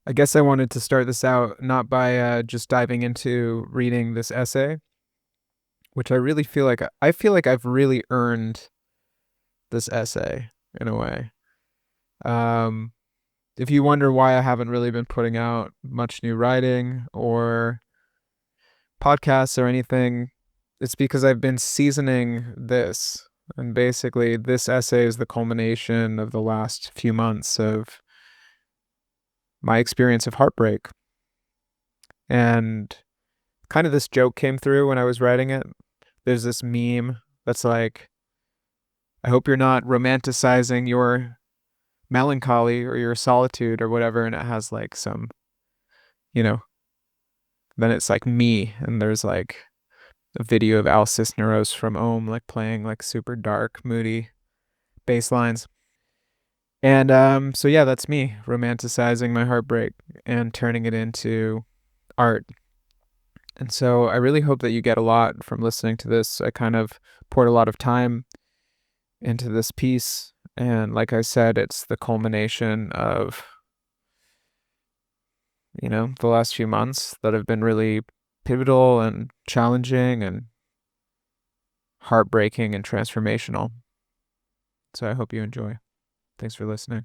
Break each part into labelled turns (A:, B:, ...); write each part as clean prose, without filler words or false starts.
A: I guess I wanted to start this out not by just diving into reading this essay, which I feel like I've really earned this essay in a way. Um, if you wonder why I haven't really been putting out much new writing or podcasts or anything, it's because I've been seasoning this. And basically, this essay is the culmination of the last few months of my experience of heartbreak. And kind of this joke came through when I was writing it. There's this meme that's like, I hope you're not romanticizing your melancholy or your solitude or whatever. And it has like some, you know, then it's like me. And there's like a video of Al Cisneros from Ohm, like playing like super dark, moody bass lines. And so yeah, that's me romanticizing my heartbreak and turning it into art. And so I really hope that you get a lot from listening to this. I kind of poured a lot of time into this piece. And like I said, it's the culmination of, the last few months that have been really pivotal and challenging and heartbreaking and transformational. So I hope you enjoy. Thanks for listening.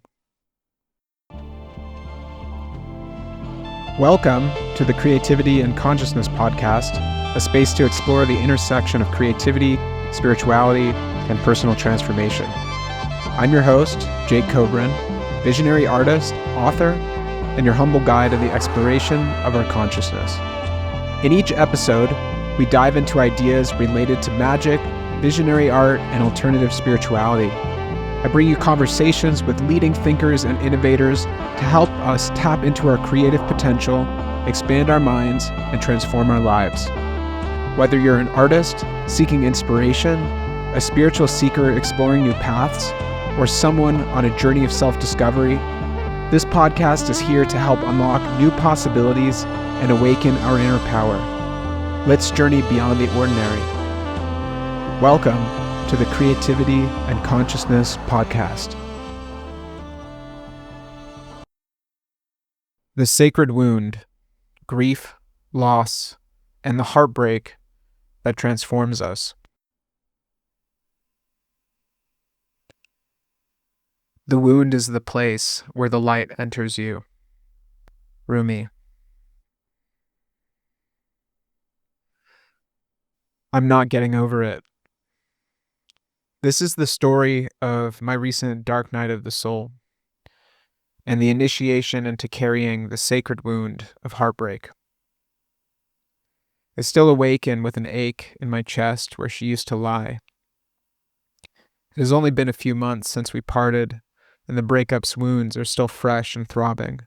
A: Welcome to the Creativity and Consciousness Podcast, a space to explore the intersection of creativity, spirituality, and personal transformation. I'm your host, Jake Cobran, visionary artist, author, and your humble guide to the exploration of our consciousness. In each episode, we dive into ideas related to magic, visionary art, and alternative spirituality. I bring you conversations with leading thinkers and innovators to help us tap into our creative potential, expand our minds, and transform our lives. Whether you're an artist seeking inspiration, a spiritual seeker exploring new paths, or someone on a journey of self-discovery, this podcast is here to help unlock new possibilities and awaken our inner power. Let's journey beyond the ordinary. Welcome to the Creativity and Consciousness Podcast. The sacred wound, grief, loss, and the heartbreak that transforms us. The wound is the place where the light enters you. Rumi. I'm not getting over it. This is the story of my recent dark night of the soul and the initiation into carrying the sacred wound of heartbreak. I still awaken with an ache in my chest where she used to lie. It has only been a few months since we parted, and the breakup's wounds are still fresh and throbbing.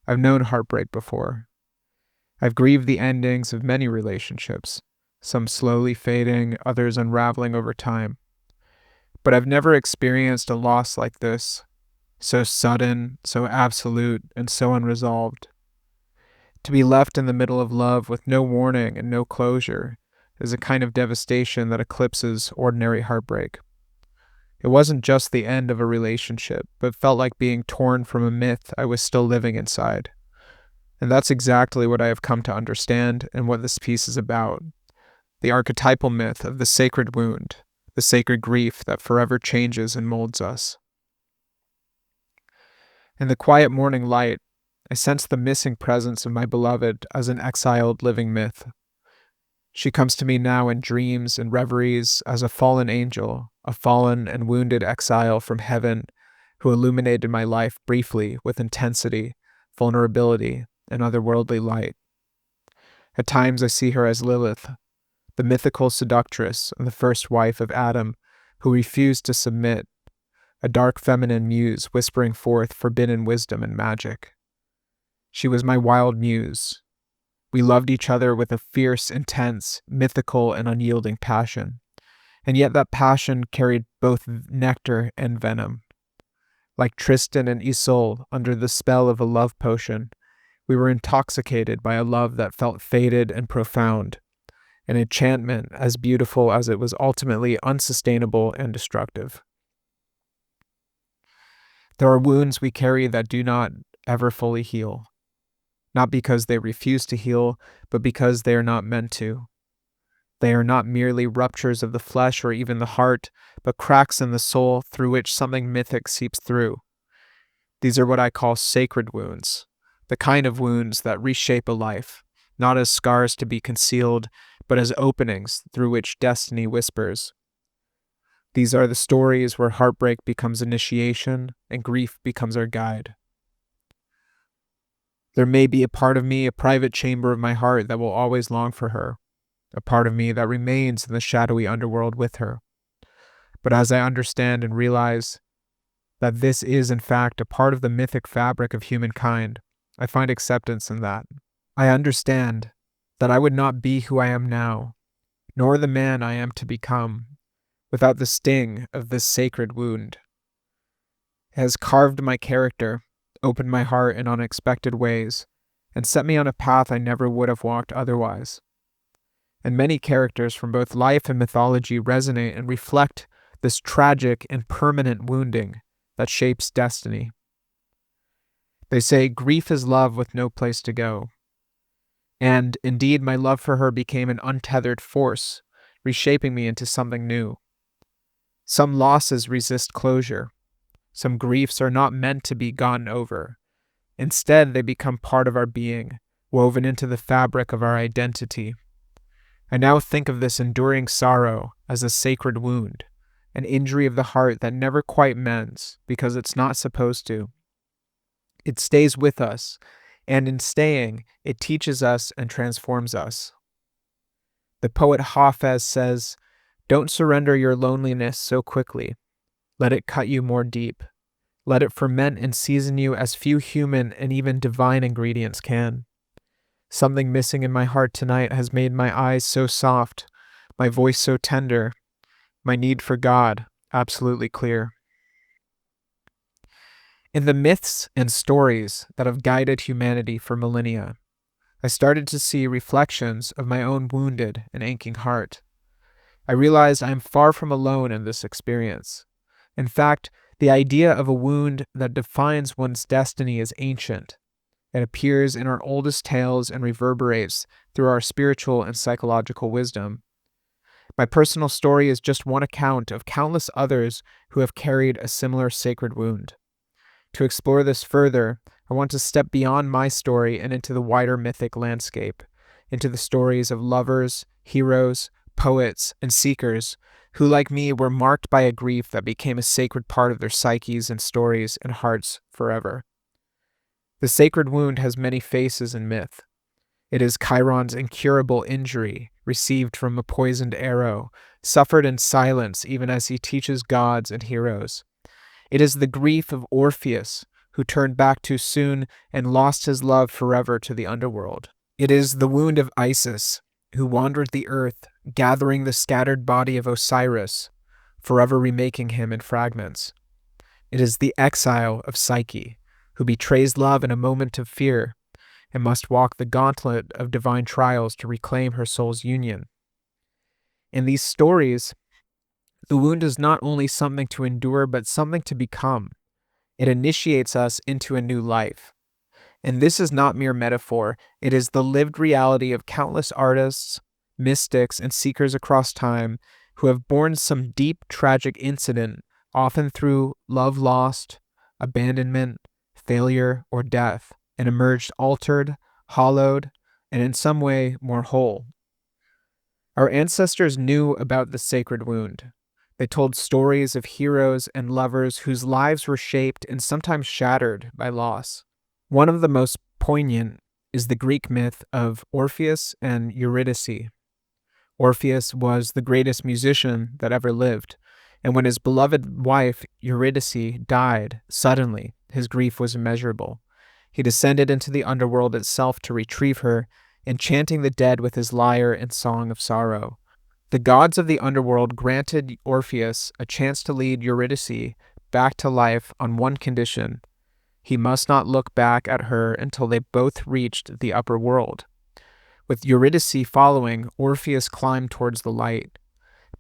A: I've known heartbreak before. I've grieved the endings of many relationships, some slowly fading, others unraveling over time. But I've never experienced a loss like this, so sudden, so absolute, and so unresolved. To be left in the middle of love with no warning and no closure is a kind of devastation that eclipses ordinary heartbreak. It wasn't just the end of a relationship, but felt like being torn from a myth I was still living inside. And that's exactly what I have come to understand and what this piece is about. The archetypal myth of the sacred wound, the sacred grief that forever changes and molds us. In the quiet morning light, I sense the missing presence of my beloved as an exiled living myth. She comes to me now in dreams and reveries as a fallen angel, a fallen and wounded exile from heaven who illuminated my life briefly with intensity, vulnerability, and otherworldly light. At times I see her as Lilith, the mythical seductress and the first wife of Adam who refused to submit, a dark feminine muse whispering forth forbidden wisdom and magic. She was my wild muse. We loved each other with a fierce, intense, mythical, and unyielding passion, and yet that passion carried both nectar and venom. Like Tristan and Isolde under the spell of a love potion, we were intoxicated by a love that felt faded and profound, an enchantment as beautiful as it was ultimately unsustainable and destructive. There are wounds we carry that do not ever fully heal, not because they refuse to heal, but because they are not meant to. They are not merely ruptures of the flesh or even the heart, but cracks in the soul through which something mythic seeps through. These are what I call sacred wounds, the kind of wounds that reshape a life, not as scars to be concealed, but as openings through which destiny whispers. These are the stories where heartbreak becomes initiation and grief becomes our guide. There may be a part of me, a private chamber of my heart that will always long for her, a part of me that remains in the shadowy underworld with her. But as I understand and realize that this is in fact a part of the mythic fabric of humankind, I find acceptance in that. I understand that I would not be who I am now, nor the man I am to become, without the sting of this sacred wound. It has carved my character, opened my heart in unexpected ways, and set me on a path I never would have walked otherwise. And many characters from both life and mythology resonate and reflect this tragic and permanent wounding that shapes destiny. They say grief is love with no place to go. And indeed, my love for her became an untethered force, reshaping me into something new. Some losses resist closure. Some griefs are not meant to be gotten over. Instead, they become part of our being, woven into the fabric of our identity. I now think of this enduring sorrow as a sacred wound, an injury of the heart that never quite mends because it's not supposed to. It stays with us, and in staying, it teaches us and transforms us. The poet Hafez says, "Don't surrender your loneliness so quickly. Let it cut you more deep. Let it ferment and season you as few human and even divine ingredients can. Something missing in my heart tonight has made my eyes so soft, my voice so tender, my need for God absolutely clear." In the myths and stories that have guided humanity for millennia, I started to see reflections of my own wounded and aching heart. I realized I am far from alone in this experience. In fact, the idea of a wound that defines one's destiny is ancient. It appears in our oldest tales and reverberates through our spiritual and psychological wisdom. My personal story is just one account of countless others who have carried a similar sacred wound. To explore this further, I want to step beyond my story and into the wider mythic landscape, into the stories of lovers, heroes, poets, and seekers who, like me, were marked by a grief that became a sacred part of their psyches and stories and hearts forever. The sacred wound has many faces in myth. It is Chiron's incurable injury, received from a poisoned arrow, suffered in silence even as he teaches gods and heroes. It is the grief of Orpheus, who turned back too soon and lost his love forever to the underworld. It is the wound of Isis, who wandered the earth, gathering the scattered body of Osiris, forever remaking him in fragments. It is the exile of Psyche, who betrays love in a moment of fear and must walk the gauntlet of divine trials to reclaim her soul's union. In these stories, the wound is not only something to endure, but something to become. It initiates us into a new life. And this is not mere metaphor. It is the lived reality of countless artists, mystics, and seekers across time who have borne some deep, tragic incident, often through love lost, abandonment, failure, or death, and emerged altered, hollowed, and in some way more whole. Our ancestors knew about the sacred wound. They told stories of heroes and lovers whose lives were shaped and sometimes shattered by loss. One of the most poignant is the Greek myth of Orpheus and Eurydice. Orpheus was the greatest musician that ever lived, and when his beloved wife Eurydice died suddenly, his grief was immeasurable. He descended into the underworld itself to retrieve her, enchanting the dead with his lyre and song of sorrow. The gods of the underworld granted Orpheus a chance to lead Eurydice back to life on one condition: he must not look back at her until they both reached the upper world. With Eurydice following, Orpheus climbed towards the light.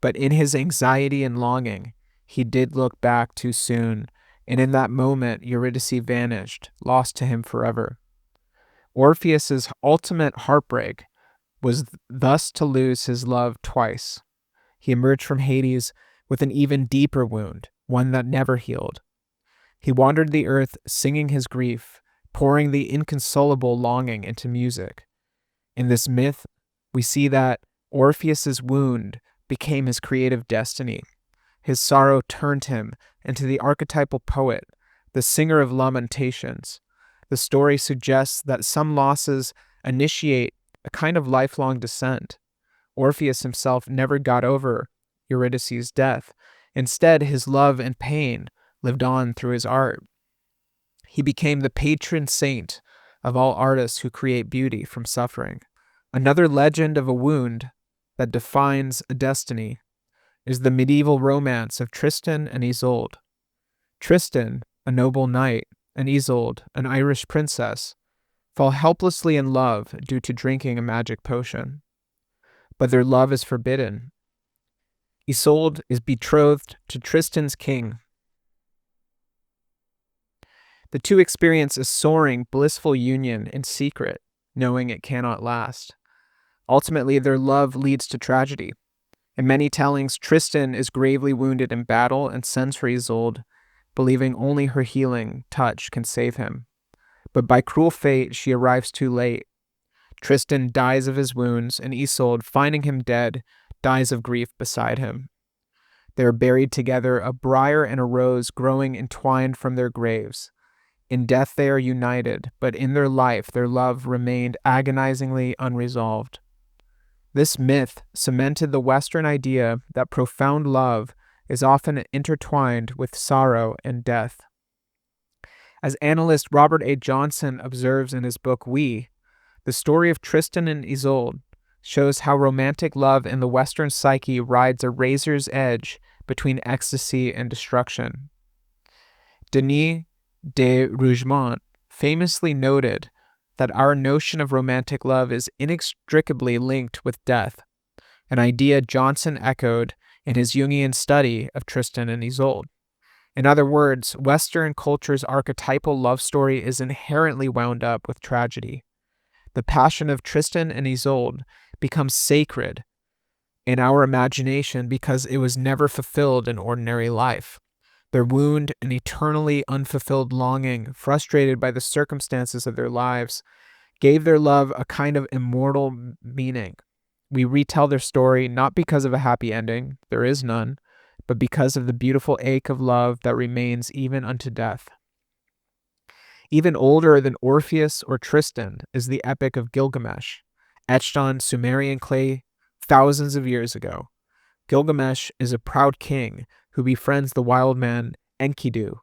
A: But in his anxiety and longing, he did look back too soon, and in that moment Eurydice vanished, lost to him forever. Orpheus's ultimate heartbreak was thus to lose his love twice. He emerged from Hades with an even deeper wound, one that never healed. He wandered the earth singing his grief, pouring the inconsolable longing into music. In this myth, we see that Orpheus's wound became his creative destiny. His sorrow turned him into the archetypal poet, the singer of lamentations. The story suggests that some losses initiate a kind of lifelong descent. Orpheus himself never got over Eurydice's death. Instead, his love and pain lived on through his art. He became the patron saint of all artists who create beauty from suffering. Another legend of a wound that defines a destiny is the medieval romance of Tristan and Isolde. Tristan, a noble knight, and Isolde, an Irish princess, fall helplessly in love due to drinking a magic potion. But their love is forbidden. Isolde is betrothed to Tristan's king. The two experience a soaring, blissful union in secret, knowing it cannot last. Ultimately, their love leads to tragedy. In many tellings, Tristan is gravely wounded in battle and sends for Isolde, believing only her healing touch can save him. But by cruel fate, she arrives too late. Tristan dies of his wounds, and Isolde, finding him dead, dies of grief beside him. They are buried together, a briar and a rose growing entwined from their graves. In death they are united, but in their life their love remained agonizingly unresolved. This myth cemented the Western idea that profound love is often intertwined with sorrow and death. As analyst Robert A. Johnson observes in his book We, the story of Tristan and Isolde shows how romantic love in the Western psyche rides a razor's edge between ecstasy and destruction. Denis de Rougemont famously noted that our notion of romantic love is inextricably linked with death, an idea Johnson echoed in his Jungian study of Tristan and Isolde. In other words, Western culture's archetypal love story is inherently wound up with tragedy. The passion of Tristan and Isolde becomes sacred in our imagination because it was never fulfilled in ordinary life. Their wound, an eternally unfulfilled longing, frustrated by the circumstances of their lives, gave their love a kind of immortal meaning. We retell their story not because of a happy ending, there is none, but because of the beautiful ache of love that remains even unto death. Even older than Orpheus or Tristan is the epic of Gilgamesh, etched on Sumerian clay thousands of years ago. Gilgamesh is a proud king who befriends the wild man Enkidu,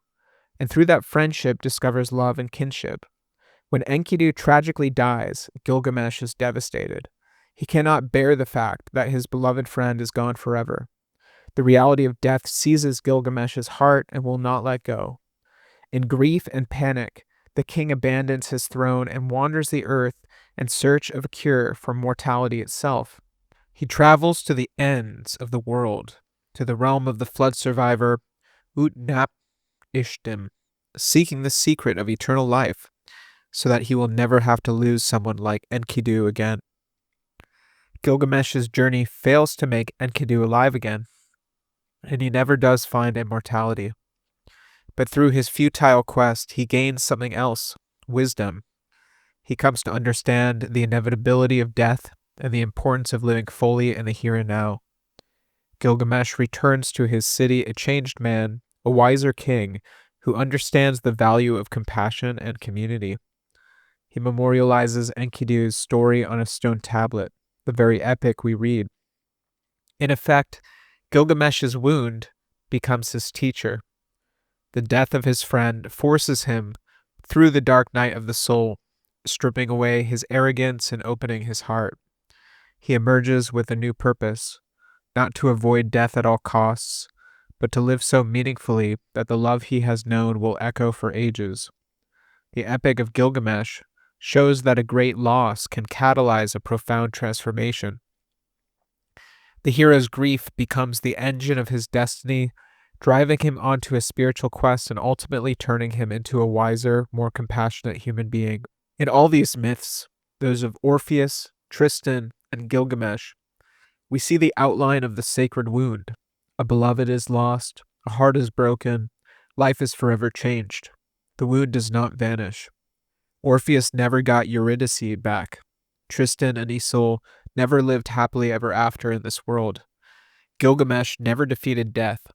A: and through that friendship discovers love and kinship. When Enkidu tragically dies, Gilgamesh is devastated. He cannot bear the fact that his beloved friend is gone forever. The reality of death seizes Gilgamesh's heart and will not let go. In grief and panic, the king abandons his throne and wanders the earth in search of a cure for mortality itself. He travels to the ends of the world, to the realm of the flood survivor Utnapishtim, seeking the secret of eternal life, so that he will never have to lose someone like Enkidu again. Gilgamesh's journey fails to make Enkidu alive again, and he never does find immortality. But through his futile quest, he gains something else, wisdom. He comes to understand the inevitability of death and the importance of living fully in the here and now. Gilgamesh returns to his city a changed man, a wiser king, who understands the value of compassion and community. He memorializes Enkidu's story on a stone tablet, the very epic we read. In effect, Gilgamesh's wound becomes his teacher. The death of his friend forces him through the dark night of the soul, stripping away his arrogance and opening his heart. He emerges with a new purpose, not to avoid death at all costs, but to live so meaningfully that the love he has known will echo for ages. The Epic of Gilgamesh shows that a great loss can catalyze a profound transformation. The hero's grief becomes the engine of his destiny, driving him onto a spiritual quest and ultimately turning him into a wiser, more compassionate human being. In all these myths, those of Orpheus, Tristan, and Gilgamesh, we see the outline of the sacred wound. A beloved is lost, a heart is broken, life is forever changed. The wound does not vanish. Orpheus never got Eurydice back. Tristan and Isolde never lived happily ever after in this world. Gilgamesh never defeated death.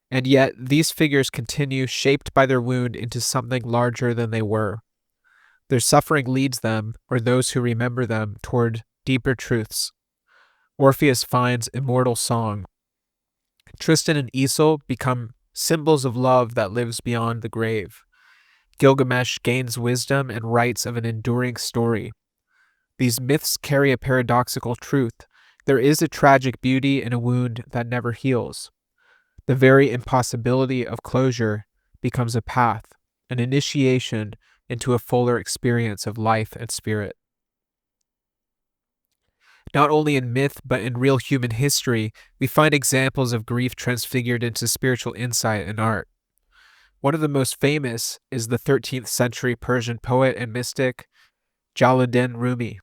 A: And yet, these figures continue, shaped by their wound, into something larger than they were. Their suffering leads them, or those who remember them, toward deeper truths. Orpheus finds immortal song. Tristan and Isolde become symbols of love that lives beyond the grave. Gilgamesh gains wisdom and rights of an enduring story. These myths carry a paradoxical truth. There is a tragic beauty in a wound that never heals. The very impossibility of closure becomes a path, an initiation into a fuller experience of life and spirit. Not only in myth, but in real human history, we find examples of grief transfigured into spiritual insight and art. One of the most famous is the 13th century Persian poet and mystic Jalaluddin Rumi.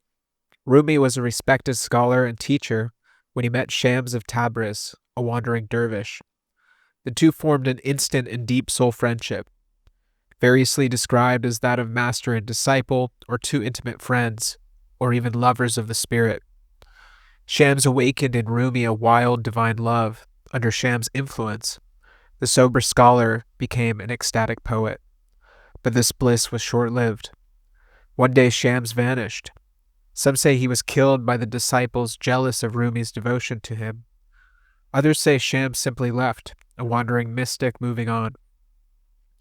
A: Rumi was a respected scholar and teacher when he met Shams of Tabriz, a wandering dervish. The two formed an instant and deep soul friendship, variously described as that of master and disciple, or two intimate friends, or even lovers of the spirit. Shams awakened in Rumi a wild divine love. Under Shams' influence, the sober scholar became an ecstatic poet. But this bliss was short-lived. One day Shams vanished. Some say he was killed by the disciples jealous of Rumi's devotion to him. Others say Shams simply left, a wandering mystic moving on.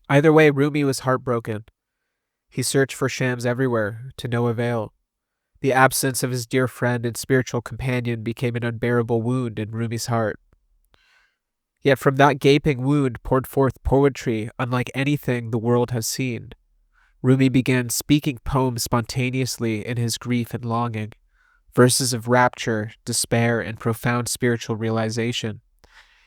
A: Either way, Rumi was heartbroken. He searched for Shams everywhere, to no avail. The absence of his dear friend and spiritual companion became an unbearable wound in Rumi's heart. Yet from that gaping wound poured forth poetry unlike anything the world has seen. Rumi began speaking poems spontaneously in his grief and longing, verses of rapture, despair, and profound spiritual realization.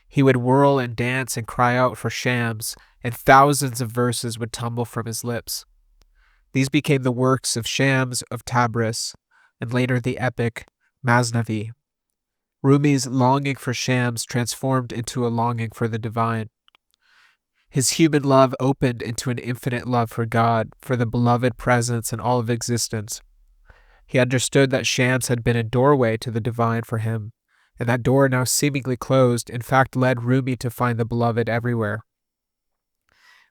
A: He would whirl and dance and cry out for Shams, and thousands of verses would tumble from his lips. These became the works of Shams of Tabriz, and later the epic Masnavi. Rumi's longing for Shams transformed into a longing for the divine. His human love opened into an infinite love for God, for the beloved presence in all of existence. He understood that Shams had been a doorway to the divine for him, and that door, now seemingly closed, in fact led Rumi to find the beloved everywhere.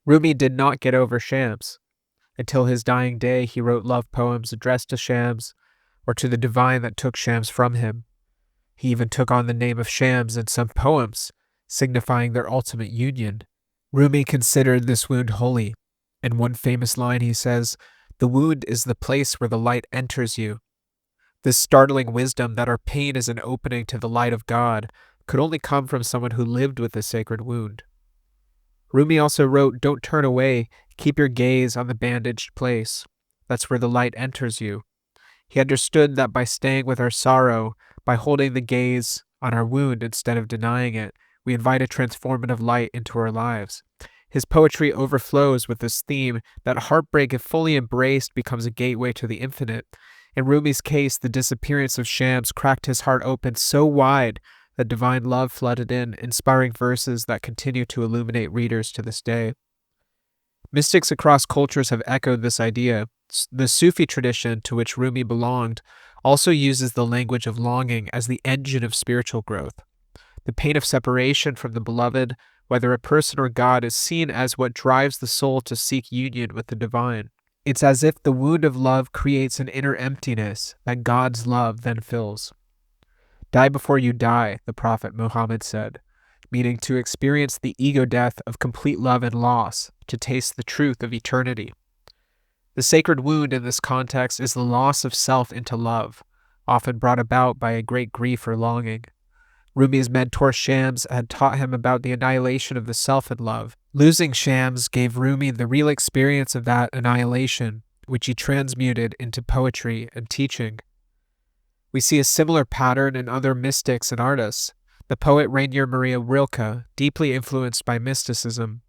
A: Rumi did not get over Shams. Until his dying day, he wrote love poems addressed to Shams, or to the divine that took Shams from him. He even took on the name of Shams in some poems, signifying their ultimate union. Rumi considered this wound holy. In one famous line he says, "The wound is the place where the light enters you." This startling wisdom that our pain is an opening to the light of God could only come from someone who lived with the sacred wound. Rumi also wrote, "Don't turn away, keep your gaze on the bandaged place. That's where the light enters you." He understood that by staying with our sorrow, by holding the gaze on our wound instead of denying it, we invite a transformative light into our lives. His poetry overflows with this theme that heartbreak, if fully embraced, becomes a gateway to the infinite. In Rumi's case, the disappearance of Shams cracked his heart open so wide that divine love flooded in, inspiring verses that continue to illuminate readers to this day. Mystics across cultures have echoed this idea. The Sufi tradition, to which Rumi belonged, also uses the language of longing as the engine of spiritual growth. The pain of separation from the beloved, whether a person or God, is seen as what drives the soul to seek union with the divine. It's as if the wound of love creates an inner emptiness that God's love then fills. Die before you die, the Prophet Muhammad said, meaning to experience the ego death of complete love and loss, to taste the truth of eternity. The sacred wound in this context is the loss of self into love, often brought about by a great grief or longing. Rumi's mentor Shams had taught him about the annihilation of the self in love. Losing Shams gave Rumi the real experience of that annihilation, which he transmuted into poetry and teaching. We see a similar pattern in other mystics and artists. The poet Rainier Maria Rilke, deeply influenced by mysticism,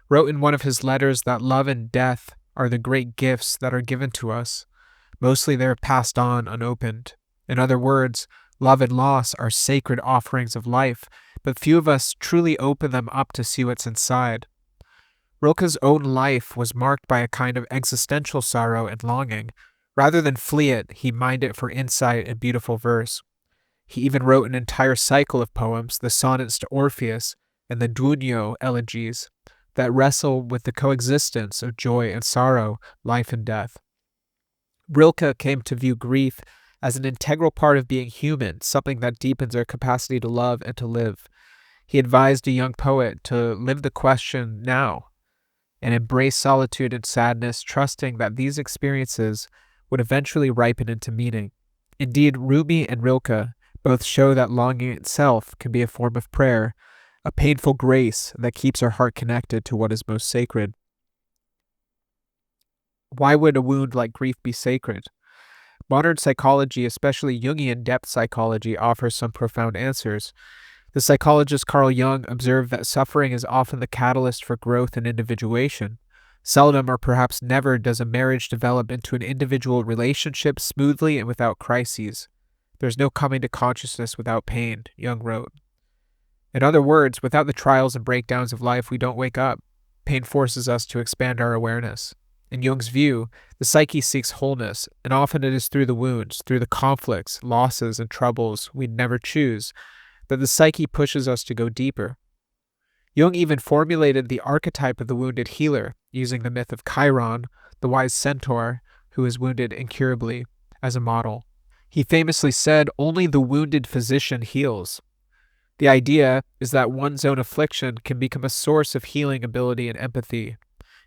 A: wrote in one of his letters that love and death are the great gifts that are given to us. Mostly they're passed on unopened. In other words, love and loss are sacred offerings of life, but few of us truly open them up to see what's inside. Rilke's own life was marked by a kind of existential sorrow and longing. Rather than flee it, he mined it for insight and beautiful verse. He even wrote an entire cycle of poems, the sonnets to Orpheus and the Duino elegies, that wrestle with the coexistence of joy and sorrow, life and death. Rilke came to view grief as an integral part of being human, something that deepens our capacity to love and to live. He advised a young poet to live the question now and embrace solitude and sadness, trusting that these experiences would eventually ripen into meaning. Indeed, Rumi and Rilke both show that longing itself can be a form of prayer, a painful grace that keeps our heart connected to what is most sacred. Why would a wound like grief be sacred? Modern psychology, especially Jungian depth psychology, offers some profound answers. The psychologist Carl Jung observed that suffering is often the catalyst for growth and individuation. Seldom or perhaps never does a marriage develop into an individual relationship smoothly and without crises. There's no coming to consciousness without pain, Jung wrote. In other words, without the trials and breakdowns of life, we don't wake up. Pain forces us to expand our awareness. In Jung's view, the psyche seeks wholeness, and often it is through the wounds, through the conflicts, losses, and troubles we'd never choose, that the psyche pushes us to go deeper. Jung even formulated the archetype of the wounded healer, using the myth of Chiron, the wise centaur who is wounded incurably, as a model. He famously said, "Only the wounded physician heals." The idea is that one's own affliction can become a source of healing ability and empathy.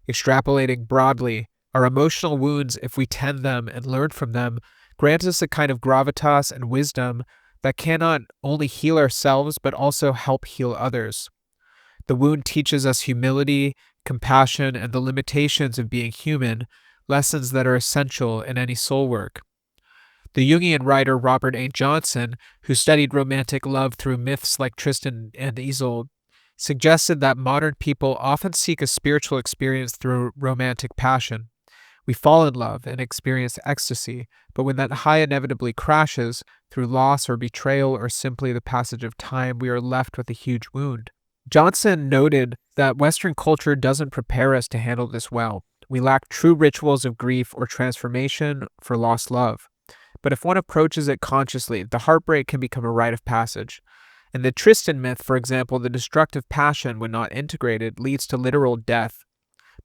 A: Extrapolating broadly, our emotional wounds, if we tend them and learn from them, grant us a kind of gravitas and wisdom that cannot only heal ourselves but also help heal others. The wound teaches us humility, compassion, and the limitations of being human, lessons that are essential in any soul work. The Jungian writer Robert A. Johnson, who studied romantic love through myths like Tristan and Isolde, suggested that modern people often seek a spiritual experience through romantic passion. We fall in love and experience ecstasy, but when that high inevitably crashes, through loss or betrayal or simply the passage of time, we are left with a huge wound. Johnson noted that Western culture doesn't prepare us to handle this well. We lack true rituals of grief or transformation for lost love. But if one approaches it consciously, the heartbreak can become a rite of passage. In the Tristan myth, for example, the destructive passion, when not integrated, leads to literal death.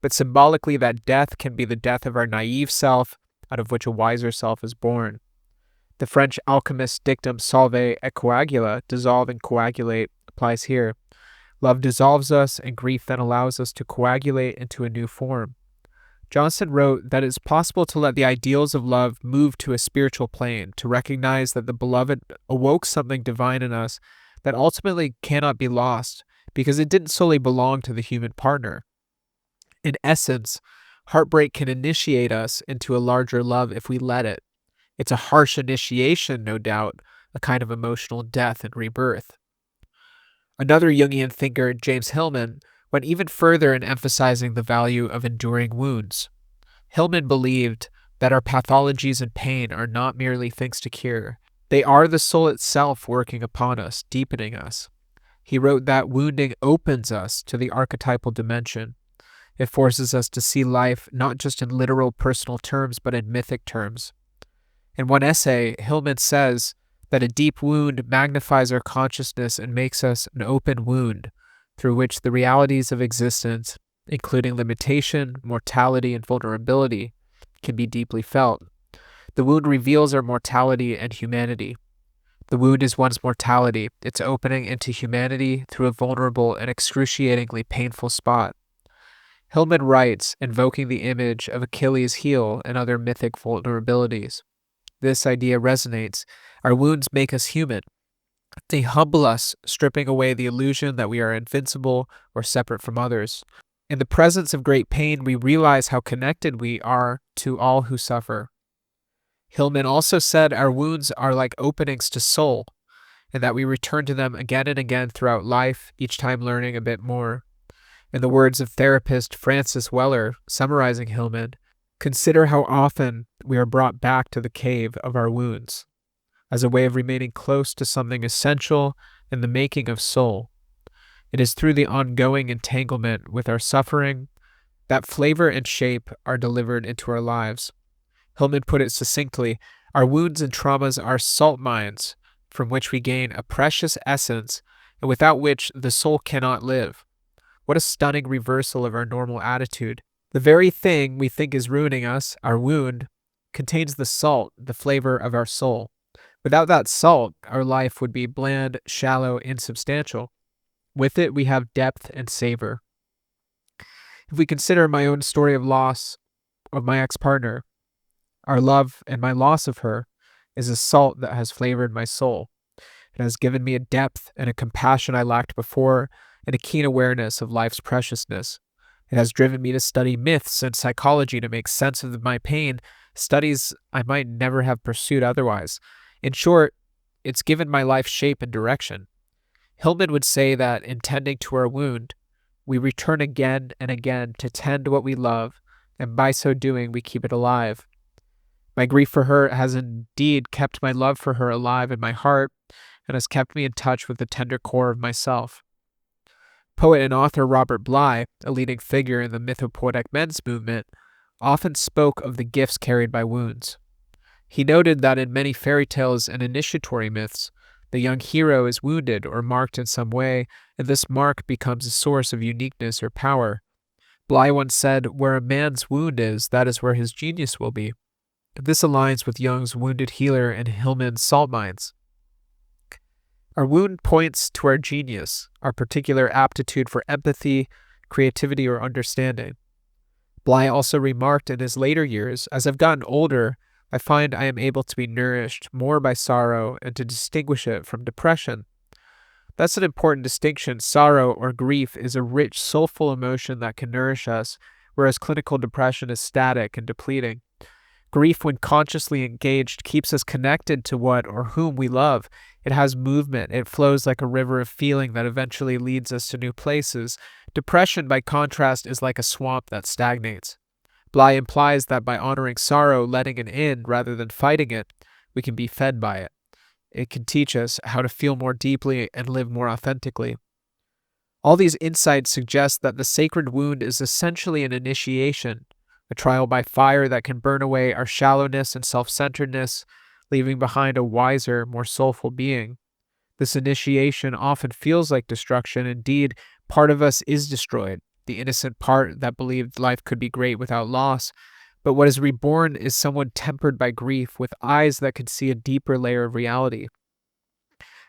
A: But symbolically, that death can be the death of our naive self, out of which a wiser self is born. The French alchemist dictum solve et coagula, dissolve and coagulate, applies here. Love dissolves us, and grief then allows us to coagulate into a new form. Johnson wrote that it's possible to let the ideals of love move to a spiritual plane, to recognize that the beloved awoke something divine in us that ultimately cannot be lost, because it didn't solely belong to the human partner. In essence, heartbreak can initiate us into a larger love if we let it. It's a harsh initiation, no doubt, a kind of emotional death and rebirth. Another Jungian thinker, James Hillman, went even further in emphasizing the value of enduring wounds. Hillman believed that our pathologies and pain are not merely things to cure. They are the soul itself working upon us, deepening us. He wrote that wounding opens us to the archetypal dimension. It forces us to see life not just in literal personal terms, but in mythic terms. In one essay, Hillman says that a deep wound magnifies our consciousness and makes us an open wound, through which the realities of existence, including limitation, mortality, and vulnerability, can be deeply felt. The wound reveals our mortality and humanity. The wound is one's mortality, its opening into humanity through a vulnerable and excruciatingly painful spot. Hillman writes, invoking the image of Achilles' heel and other mythic vulnerabilities. This idea resonates. Our wounds make us human. They humble us, stripping away the illusion that we are invincible or separate from others. In the presence of great pain, we realize how connected we are to all who suffer. Hillman also said our wounds are like openings to soul, and that we return to them again and again throughout life, each time learning a bit more. In the words of therapist Francis Weller, summarizing Hillman, consider how often we are brought back to the cave of our wounds, as a way of remaining close to something essential in the making of soul. It is through the ongoing entanglement with our suffering that flavor and shape are delivered into our lives. Hillman put it succinctly, our wounds and traumas are salt mines from which we gain a precious essence and without which the soul cannot live. What a stunning reversal of our normal attitude. The very thing we think is ruining us, our wound, contains the salt, the flavor of our soul. Without that salt, our life would be bland, shallow, insubstantial. With it, we have depth and savor. If we consider my own story of loss of my ex-partner, our love and my loss of her is a salt that has flavored my soul. It has given me a depth and a compassion I lacked before, and a keen awareness of life's preciousness. It has driven me to study myths and psychology to make sense of my pain, studies I might never have pursued otherwise. In short, it's given my life shape and direction. Hillman would say that in tending to our wound, we return again and again to tend what we love, and by so doing, we keep it alive. My grief for her has indeed kept my love for her alive in my heart, and has kept me in touch with the tender core of myself. Poet and author Robert Bly, a leading figure in the mythopoetic men's movement, often spoke of the gifts carried by wounds. He noted that in many fairy tales and initiatory myths, the young hero is wounded or marked in some way, and this mark becomes a source of uniqueness or power. Bly once said, where a man's wound is, that is where his genius will be. This aligns with Jung's wounded healer and Hillman's salt mines. Our wound points to our genius, our particular aptitude for empathy, creativity, or understanding. Bly also remarked in his later years, as I've gotten older, I find I am able to be nourished more by sorrow and to distinguish it from depression. That's an important distinction. Sorrow or grief is a rich, soulful emotion that can nourish us, whereas clinical depression is static and depleting. Grief, when consciously engaged, keeps us connected to what or whom we love. It has movement. It flows like a river of feeling that eventually leads us to new places. Depression, by contrast, is like a swamp that stagnates. Bly implies that by honoring sorrow, letting it in rather than fighting it, we can be fed by it. It can teach us how to feel more deeply and live more authentically. All these insights suggest that the sacred wound is essentially an initiation, a trial by fire that can burn away our shallowness and self-centeredness, leaving behind a wiser, more soulful being. This initiation often feels like destruction. Indeed, part of us is destroyed, the innocent part that believed life could be great without loss. But what is reborn is someone tempered by grief, with eyes that can see a deeper layer of reality.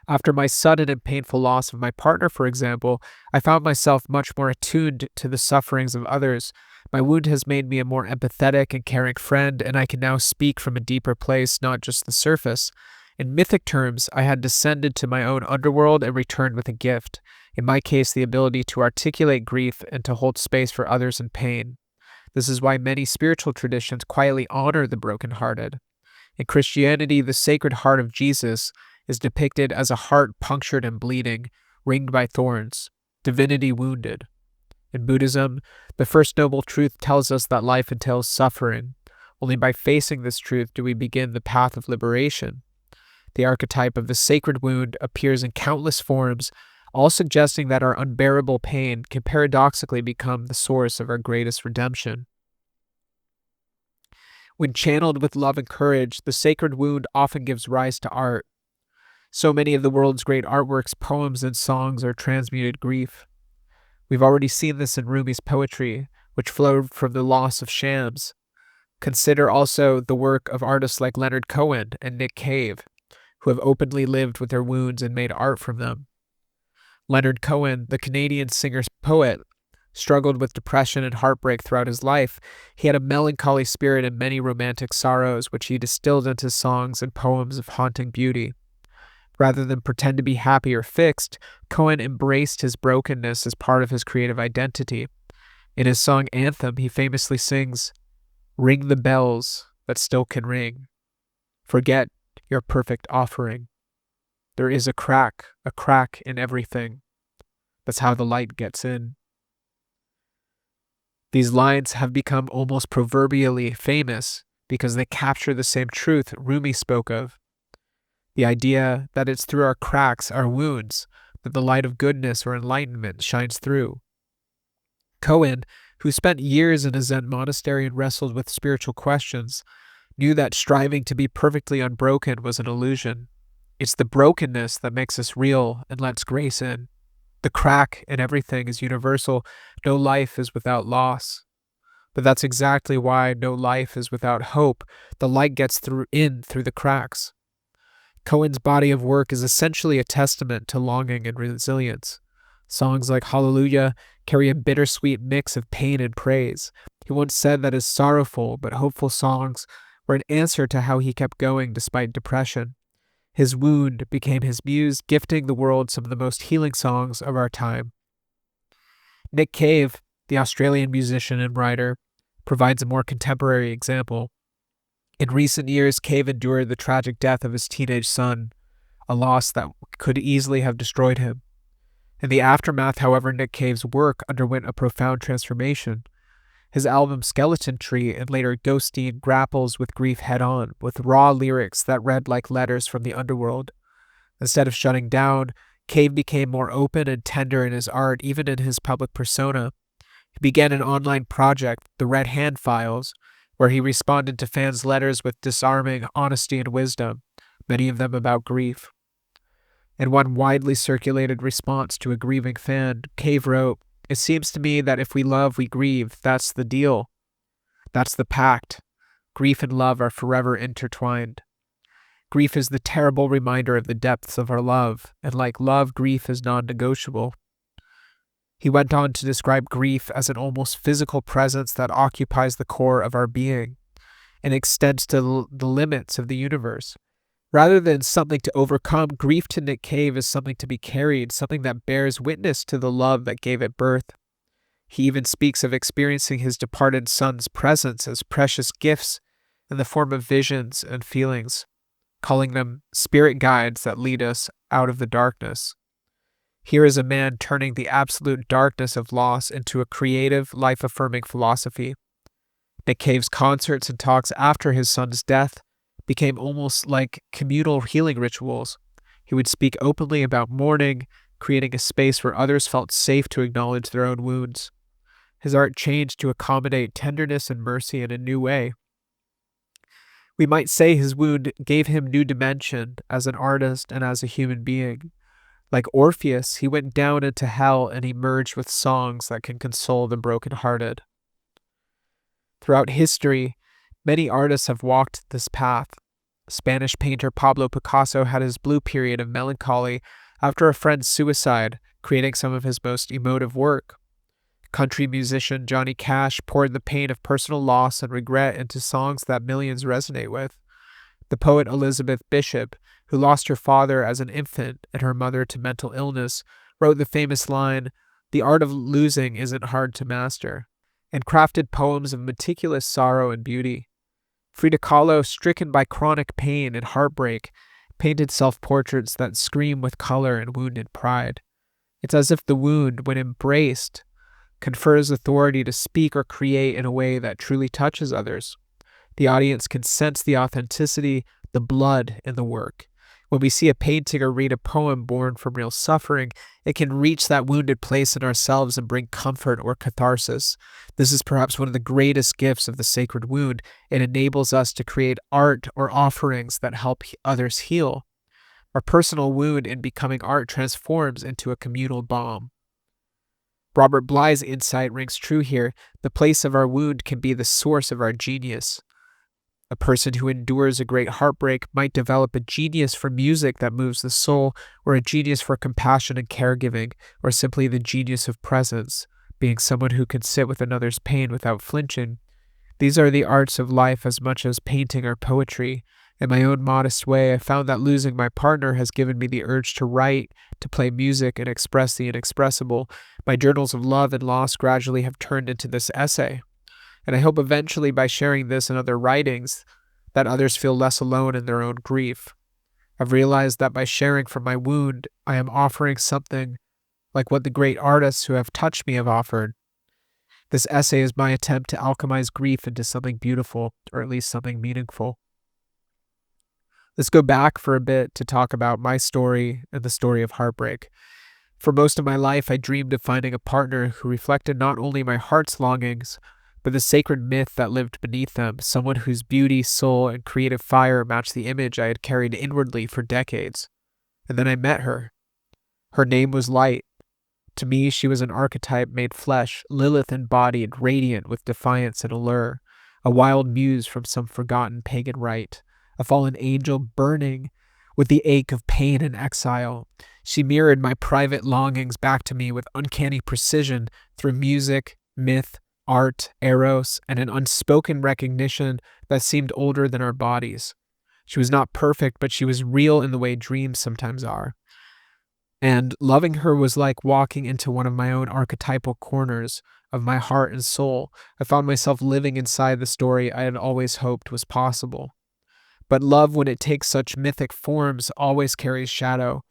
A: After my sudden and painful loss of my partner, for example, I found myself much more attuned to the sufferings of others. My wound has made me a more empathetic and caring friend, and I can now speak from a deeper place, not just the surface. In mythic terms, I had descended to my own underworld and returned with a gift. In my case, the ability to articulate grief and to hold space for others in pain. This is why many spiritual traditions quietly honor the brokenhearted. In Christianity, the Sacred Heart of Jesus is depicted as a heart punctured and bleeding, ringed by thorns, divinity wounded. In Buddhism, the First Noble Truth tells us that life entails suffering. Only by facing this truth do we begin the path of liberation. The archetype of the sacred wound appears in countless forms, all suggesting that our unbearable pain can paradoxically become the source of our greatest redemption. When channeled with love and courage, the sacred wound often gives rise to art. So many of the world's great artworks, poems, and songs are transmuted grief. We've already seen this in Rumi's poetry, which flowed from the loss of Shams. Consider also the work of artists like Leonard Cohen and Nick Cave, who have openly lived with their wounds and made art from them. Leonard Cohen, the Canadian singer-poet, struggled with depression and heartbreak throughout his life. He had a melancholy spirit and many romantic sorrows, which he distilled into songs and poems of haunting beauty. Rather than pretend to be happy or fixed, Cohen embraced his brokenness as part of his creative identity. In his song Anthem, he famously sings, "Ring the bells that still can ring. Forget your perfect offering. There is a crack in everything. That's how the light gets in." These lines have become almost proverbially famous because they capture the same truth Rumi spoke of, the idea that it's through our cracks, our wounds, that the light of goodness or enlightenment shines through. Cohen, who spent years in a Zen monastery and wrestled with spiritual questions, knew that striving to be perfectly unbroken was an illusion. It's the brokenness that makes us real and lets grace in. The crack in everything is universal. No life is without loss. But that's exactly why no life is without hope. The light gets through the cracks. Cohen's body of work is essentially a testament to longing and resilience. Songs like Hallelujah carry a bittersweet mix of pain and praise. He once said that his sorrowful but hopeful songs were an answer to how he kept going despite depression. His wound became his muse, gifting the world some of the most healing songs of our time. Nick Cave, the Australian musician and writer, provides a more contemporary example. In recent years, Cave endured the tragic death of his teenage son, a loss that could easily have destroyed him. In the aftermath, however, Nick Cave's work underwent a profound transformation. His album Skeleton Tree and later Ghosteen grapples with grief head-on, with raw lyrics that read like letters from the underworld. Instead of shutting down, Cave became more open and tender in his art, even in his public persona. He began an online project, The Red Hand Files, where he responded to fans' letters with disarming honesty and wisdom, many of them about grief. In one widely circulated response to a grieving fan, Cave wrote, "It seems to me that if we love, we grieve. That's the deal. That's the pact. Grief and love are forever intertwined. Grief is the terrible reminder of the depths of our love, and like love, grief is non-negotiable." He went on to describe grief as an almost physical presence that occupies the core of our being and extends to the limits of the universe. Rather than something to overcome, grief to Nick Cave is something to be carried, something that bears witness to the love that gave it birth. He even speaks of experiencing his departed son's presence as precious gifts in the form of visions and feelings, calling them spirit guides that lead us out of the darkness. Here is a man turning the absolute darkness of loss into a creative, life-affirming philosophy. Nick Cave's concerts and talks after his son's death became almost like communal healing rituals. He would speak openly about mourning, creating a space where others felt safe to acknowledge their own wounds. His art changed to accommodate tenderness and mercy in a new way. We might say his wound gave him new dimension as an artist and as a human being. Like Orpheus, he went down into hell and emerged with songs that can console the brokenhearted. Throughout history, many artists have walked this path. Spanish painter Pablo Picasso had his blue period of melancholy after a friend's suicide, creating some of his most emotive work. Country musician Johnny Cash poured the pain of personal loss and regret into songs that millions resonate with. The poet Elizabeth Bishop, who lost her father as an infant and her mother to mental illness, wrote the famous line, "The art of losing isn't hard to master," and crafted poems of meticulous sorrow and beauty. Frida Kahlo, stricken by chronic pain and heartbreak, painted self-portraits that scream with color and wounded pride. It's as if the wound, when embraced, confers authority to speak or create in a way that truly touches others. The audience can sense the authenticity, the blood in the work. When we see a painting or read a poem born from real suffering, it can reach that wounded place in ourselves and bring comfort or catharsis. This is perhaps one of the greatest gifts of the sacred wound. It enables us to create art or offerings that help others heal. Our personal wound in becoming art transforms into a communal balm. Robert Bly's insight rings true here. The place of our wound can be the source of our genius. A person who endures a great heartbreak might develop a genius for music that moves the soul, or a genius for compassion and caregiving, or simply the genius of presence, being someone who can sit with another's pain without flinching. These are the arts of life as much as painting or poetry. In my own modest way, I found that losing my partner has given me the urge to write, to play music, and express the inexpressible. My journals of love and loss gradually have turned into this essay. And I hope eventually by sharing this and other writings that others feel less alone in their own grief. I've realized that by sharing from my wound, I am offering something like what the great artists who have touched me have offered. This essay is my attempt to alchemize grief into something beautiful, or at least something meaningful. Let's go back for a bit to talk about my story and the story of heartbreak. For most of my life, I dreamed of finding a partner who reflected not only my heart's longings, but the sacred myth that lived beneath them, someone whose beauty, soul, and creative fire matched the image I had carried inwardly for decades. And then I met her. Her name was Light. To me, she was an archetype made flesh, Lilith-embodied, radiant with defiance and allure, a wild muse from some forgotten pagan rite, a fallen angel burning with the ache of pain and exile. She mirrored my private longings back to me with uncanny precision through music, myth, art, eros, and an unspoken recognition that seemed older than our bodies. She was not perfect, but she was real in the way dreams sometimes are. And loving her was like walking into one of my own archetypal corners of my heart and soul. I found myself living inside the story I had always hoped was possible. But love, when it takes such mythic forms, always carries shadow,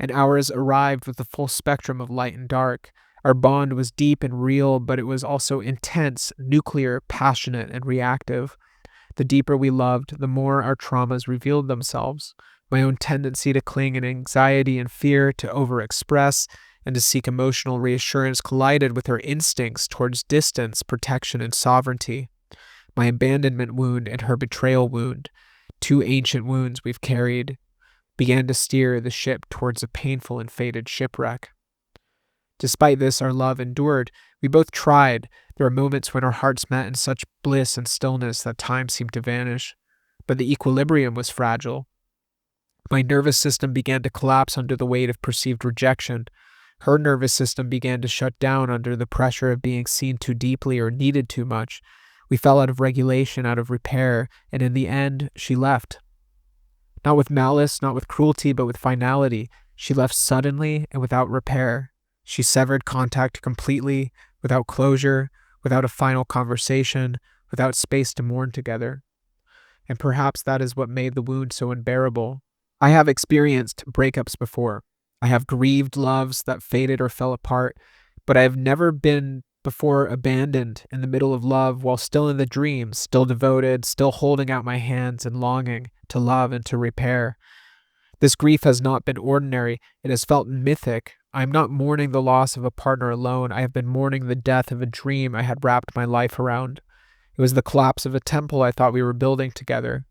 A: and ours arrived with the full spectrum of light and dark. Our bond was deep and real, but it was also intense, nuclear, passionate, and reactive. The deeper we loved, the more our traumas revealed themselves. My own tendency to cling in anxiety and fear, to overexpress, and to seek emotional reassurance collided with her instincts towards distance, protection, and sovereignty. My abandonment wound and her betrayal wound, two ancient wounds we've carried, began to steer the ship towards a painful and fated shipwreck. Despite this, our love endured. We both tried. There were moments when our hearts met in such bliss and stillness that time seemed to vanish. But the equilibrium was fragile. My nervous system began to collapse under the weight of perceived rejection. Her nervous system began to shut down under the pressure of being seen too deeply or needed too much. We fell out of regulation, out of repair, and in the end, she left. Not with malice, not with cruelty, but with finality. She left suddenly and without repair. She severed contact completely, without closure, without a final conversation, without space to mourn together. And perhaps that is what made the wound so unbearable. I have experienced breakups before. I have grieved loves that faded or fell apart, but I have never been before abandoned in the middle of love while still in the dream, still devoted, still holding out my hands and longing to love and to repair. This grief has not been ordinary. It has felt mythic. I am not mourning the loss of a partner alone. I have been mourning the death of a dream I had wrapped my life around. It was the collapse of a temple I thought we were building together.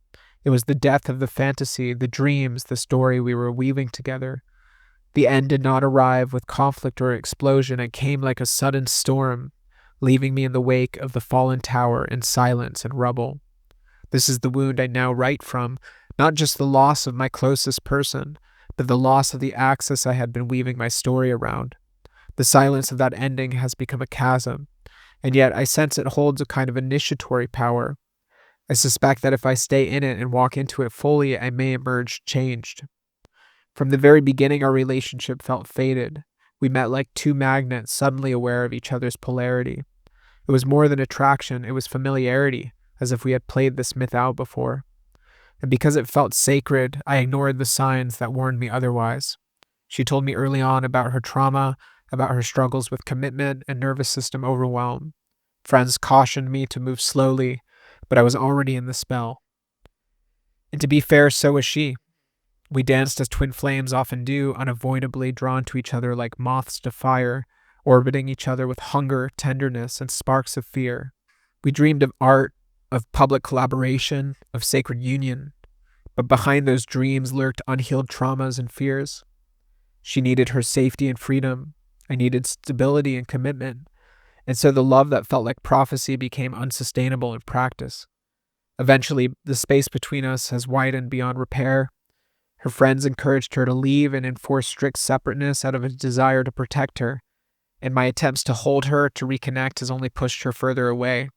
A: It was the death of the fantasy, the dreams, the story we were weaving together. The end did not arrive with conflict or explosion. It came like a sudden storm, leaving me in the wake of the fallen tower in silence and rubble. This is the wound I now write from, not just the loss of my closest person, but the loss of the axis I had been weaving my story around. The silence of that ending has become a chasm, and yet I sense it holds a kind of initiatory power. I suspect that if I stay in it and walk into it fully, I may emerge changed. From the very beginning, our relationship felt fated. We met like two magnets, suddenly aware of each other's polarity. It was more than attraction, it was familiarity, as if we had played this myth out before. And because it felt sacred, I ignored the signs that warned me otherwise. She told me early on about her trauma, about her struggles with commitment and nervous system overwhelm. Friends cautioned me to move slowly, but I was already in the spell. And to be fair, so was she. We danced as twin flames often do, unavoidably drawn to each other like moths to fire, orbiting each other with hunger, tenderness, and sparks of fear. We dreamed of art, of public collaboration, of sacred union, but behind those dreams lurked unhealed traumas and fears. She needed her safety and freedom. I needed stability and commitment. And so the love that felt like prophecy became unsustainable in practice. Eventually, the space between us has widened beyond repair. Her friends encouraged her to leave and enforce strict separateness out of a desire to protect her, and my attempts to hold her, to reconnect, has only pushed her further away.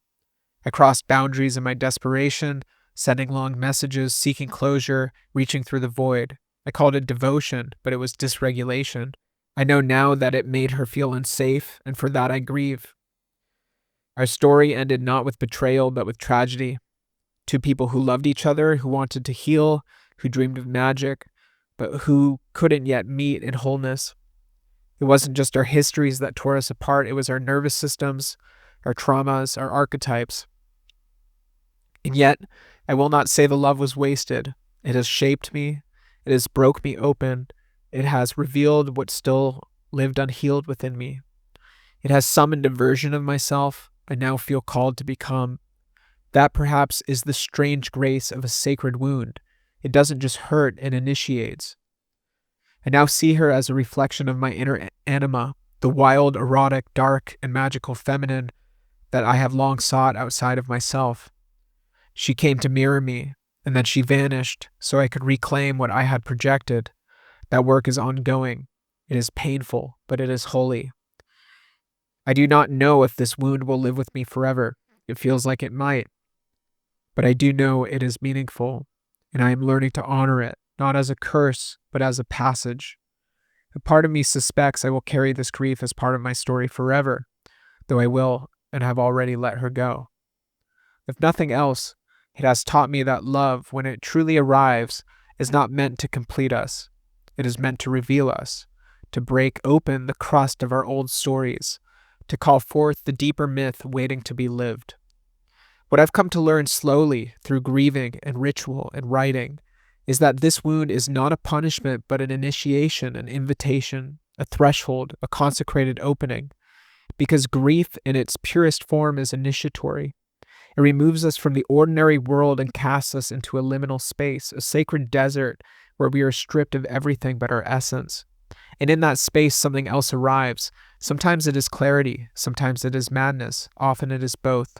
A: I crossed boundaries in my desperation, sending long messages, seeking closure, reaching through the void. I called it devotion, but it was dysregulation. I know now that it made her feel unsafe, and for that I grieve. Our story ended not with betrayal, but with tragedy. Two people who loved each other, who wanted to heal, who dreamed of magic, but who couldn't yet meet in wholeness. It wasn't just our histories that tore us apart, it was our nervous systems, our traumas, our archetypes. And yet, I will not say the love was wasted. It has shaped me. It has broke me open. It has revealed what still lived unhealed within me. It has summoned a version of myself I now feel called to become. That perhaps is the strange grace of a sacred wound. It doesn't just hurt, it initiates. I now see her as a reflection of my inner anima, the wild, erotic, dark, and magical feminine that I have long sought outside of myself. She came to mirror me, and then she vanished so I could reclaim what I had projected. That work is ongoing. It is painful, but it is holy. I do not know if this wound will live with me forever. It feels like it might. But I do know it is meaningful, and I am learning to honor it, not as a curse, but as a passage. A part of me suspects I will carry this grief as part of my story forever, though I will and have already let her go. If nothing else, it has taught me that love, when it truly arrives, is not meant to complete us. It is meant to reveal us, to break open the crust of our old stories, to call forth the deeper myth waiting to be lived. What I've come to learn slowly through grieving and ritual and writing is that this wound is not a punishment but an initiation, an invitation, a threshold, a consecrated opening, because grief in its purest form is initiatory. It removes us from the ordinary world and casts us into a liminal space, a sacred desert where we are stripped of everything but our essence. And in that space, something else arrives. Sometimes it is clarity, sometimes it is madness, often it is both.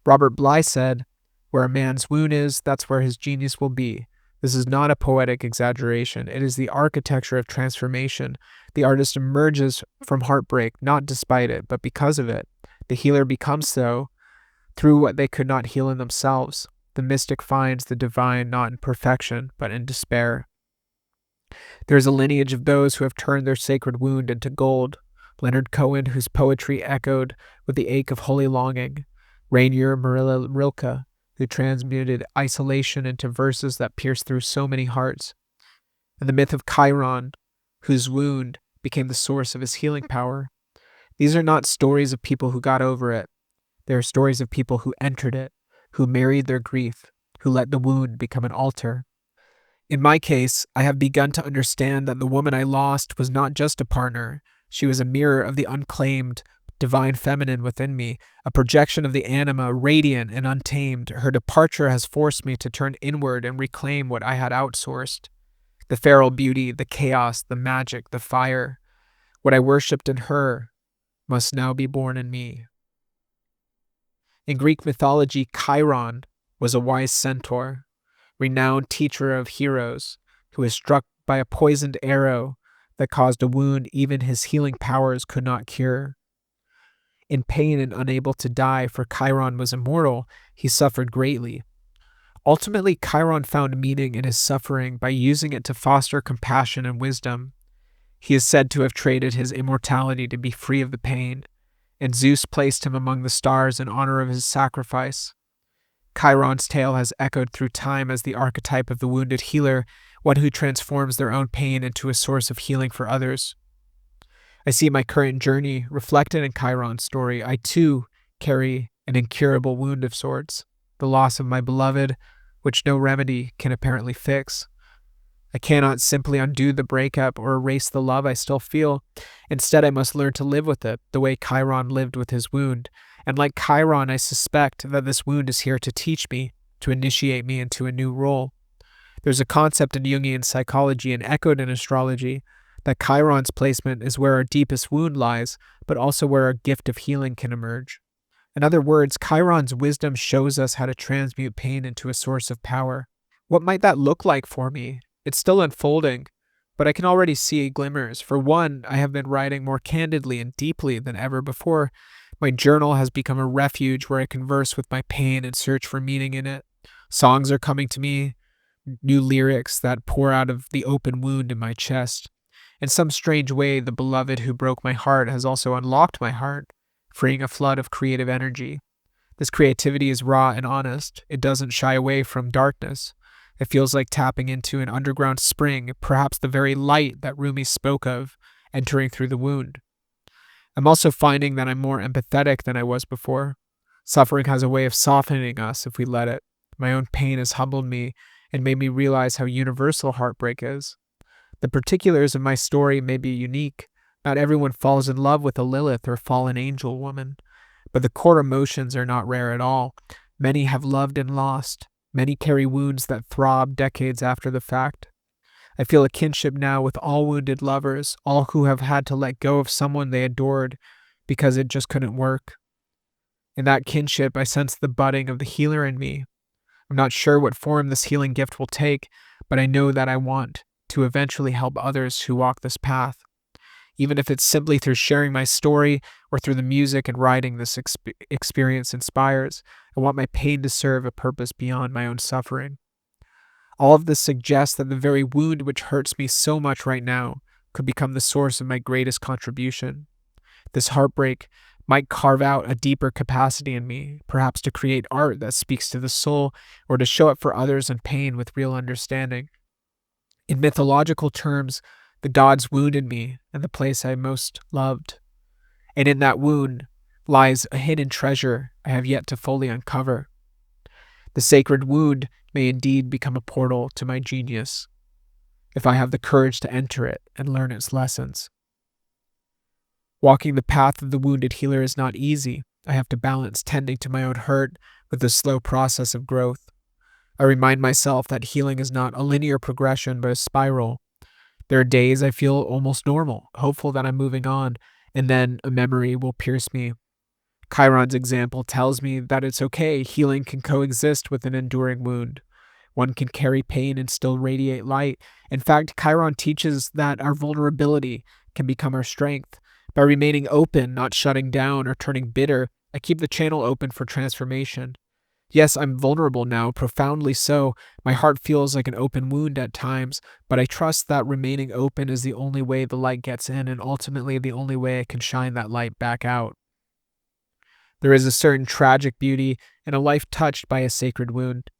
A: Robert Bly said, "Where a man's wound is, that's where his genius will be." This is not a poetic exaggeration. It is the architecture of transformation. The artist emerges from heartbreak, not despite it, but because of it. The healer becomes so through what they could not heal in themselves. The mystic finds the divine not in perfection, but in despair. There is a lineage of those who have turned their sacred wound into gold. Leonard Cohen, whose poetry echoed with the ache of holy longing. Rainier Marilla Rilke, who transmuted isolation into verses that pierced through so many hearts. And the myth of Chiron, whose wound became the source of his healing power. These are not stories of people who got over it. They are stories of people who entered it, who married their grief, who let the wound become an altar. In my case, I have begun to understand that the woman I lost was not just a partner. She was a mirror of the unclaimed, divine feminine within me, a projection of the anima, radiant and untamed. Her departure has forced me to turn inward and reclaim what I had outsourced. The feral beauty, the chaos, the magic, the fire. What I worshipped in her must now be born in me. In Greek mythology, Chiron was a wise centaur, renowned teacher of heroes, who was struck by a poisoned arrow that caused a wound even his healing powers could not cure. In pain and unable to die, for Chiron was immortal, he suffered greatly. Ultimately, Chiron found meaning in his suffering by using it to foster compassion and wisdom. He is said to have traded his immortality to be free of the pain, and Zeus placed him among the stars in honor of his sacrifice. Chiron's tale has echoed through time as the archetype of the wounded healer, one who transforms their own pain into a source of healing for others. I see my current journey reflected in Chiron's story. I too carry an incurable wound of sorts, the loss of my beloved, which no remedy can apparently fix. I cannot simply undo the breakup or erase the love I still feel. Instead, I must learn to live with it the way Chiron lived with his wound. And like Chiron, I suspect that this wound is here to teach me, to initiate me into a new role. There's a concept in Jungian psychology and echoed in astrology that Chiron's placement is where our deepest wound lies, but also where our gift of healing can emerge. In other words, Chiron's wisdom shows us how to transmute pain into a source of power. What might that look like for me? It's still unfolding, but I can already see glimmers. For one, I have been writing more candidly and deeply than ever before. My journal has become a refuge where I converse with my pain and search for meaning in it. Songs are coming to me, new lyrics that pour out of the open wound in my chest. In some strange way, the beloved who broke my heart has also unlocked my heart, freeing a flood of creative energy. This creativity is raw and honest. It doesn't shy away from darkness. It feels like tapping into an underground spring, perhaps the very light that Rumi spoke of, entering through the wound. I'm also finding that I'm more empathetic than I was before. Suffering has a way of softening us if we let it. My own pain has humbled me and made me realize how universal heartbreak is. The particulars of my story may be unique. Not everyone falls in love with a Lilith or fallen angel woman, but the core emotions are not rare at all. Many have loved and lost. Many carry wounds that throb decades after the fact. I feel a kinship now with all wounded lovers, all who have had to let go of someone they adored because it just couldn't work. In that kinship, I sense the budding of the healer in me. I'm not sure what form this healing gift will take, but I know that I want to eventually help others who walk this path. Even if it's simply through sharing my story or through the music and writing this experience inspires, I want my pain to serve a purpose beyond my own suffering. All of this suggests that the very wound which hurts me so much right now could become the source of my greatest contribution. This heartbreak might carve out a deeper capacity in me, perhaps to create art that speaks to the soul or to show up for others in pain with real understanding. In mythological terms, the gods wounded me in the place I most loved, and in that wound lies a hidden treasure I have yet to fully uncover. The sacred wound may indeed become a portal to my genius, if I have the courage to enter it and learn its lessons. Walking the path of the wounded healer is not easy. I have to balance tending to my own hurt with the slow process of growth. I remind myself that healing is not a linear progression, but a spiral. There are days I feel almost normal, hopeful that I'm moving on, and then a memory will pierce me. Chiron's example tells me that it's okay. Healing can coexist with an enduring wound. One can carry pain and still radiate light. In fact, Chiron teaches that our vulnerability can become our strength. By remaining open, not shutting down or turning bitter, I keep the channel open for transformation. Yes, I'm vulnerable now, profoundly so. My heart feels like an open wound at times, but I trust that remaining open is the only way the light gets in and ultimately the only way I can shine that light back out. There is a certain tragic beauty in a life touched by a sacred wound.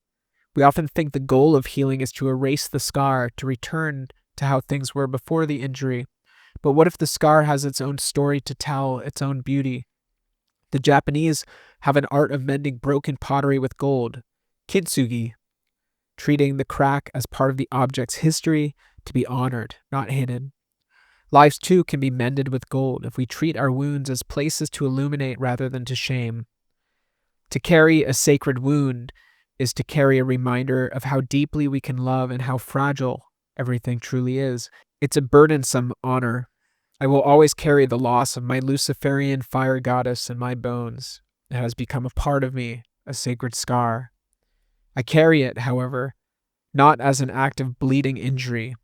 A: We often think the goal of healing is to erase the scar, to return to how things were before the injury. But what if the scar has its own story to tell, its own beauty? The Japanese have an art of mending broken pottery with gold, kintsugi, treating the crack as part of the object's history to be honored, not hidden. Lives too can be mended with gold if we treat our wounds as places to illuminate rather than to shame. To carry a sacred wound is to carry a reminder of how deeply we can love and how fragile everything truly is. It's a burdensome honor. I will always carry the loss of my Luciferian fire goddess in my bones. It has become a part of me, a sacred scar. I carry it, however, not as an act of bleeding injury,